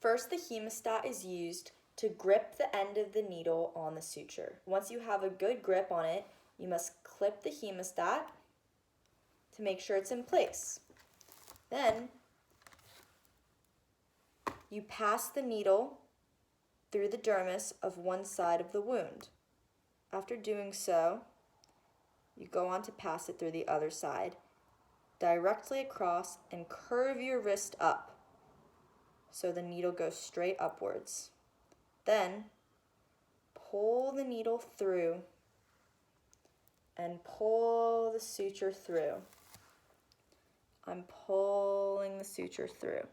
First, the hemostat is used to grip the end of the needle on the suture. Once you have a good grip on it, you must clip the hemostat to make sure it's in place. Then, you pass the needle through the dermis of one side of the wound. After doing so, you go on to pass it through the other side, directly across, and curve your wrist up so the needle goes straight upwards. Then, pull the needle through and pull the suture through. I'm pulling the suture through.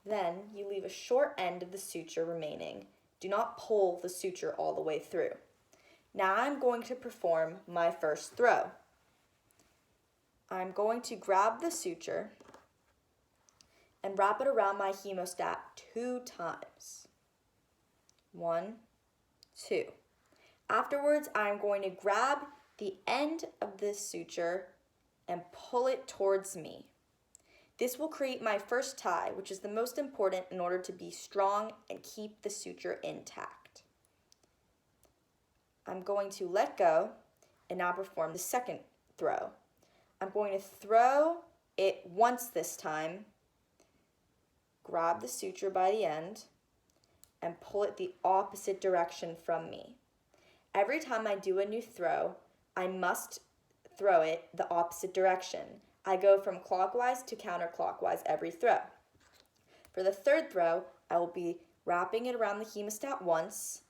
Then you leave a short end of the suture remaining. Do not pull the suture all the way through. Now I'm going to perform my first throw. I'm going to grab the suture and wrap it around my hemostat 2 times. 1, 2. Afterwards, I'm going to grab the end of this suture and pull it towards me. This will create my first tie, which is the most important in order to be strong and keep the suture intact. I'm going to let go and now perform the second throw. I'm going to throw it once this time, grab the suture by the end, and pull it the opposite direction from me. Every time I do a new throw, I must throw it the opposite direction. I go from clockwise to counterclockwise every throw. For the third throw, I will be wrapping it around the hemostat once,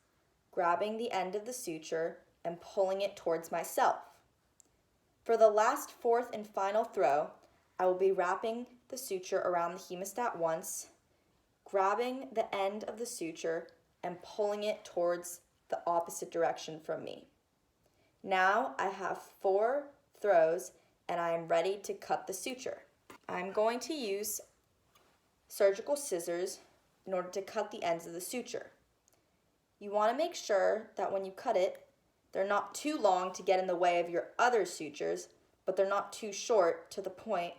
grabbing the end of the suture, and pulling it towards myself. For the last fourth and final throw, I will be wrapping the suture around the hemostat once, grabbing the end of the suture, and pulling it towards the opposite direction from me. Now I have 4 throws and I am ready to cut the suture. I'm going to use surgical scissors in order to cut the ends of the suture. You want to make sure that when you cut it, they're not too long to get in the way of your other sutures, but they're not too short to the point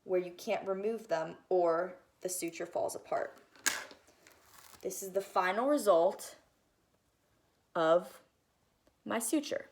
where you can't remove them or the suture falls apart. This is the final result of my suture.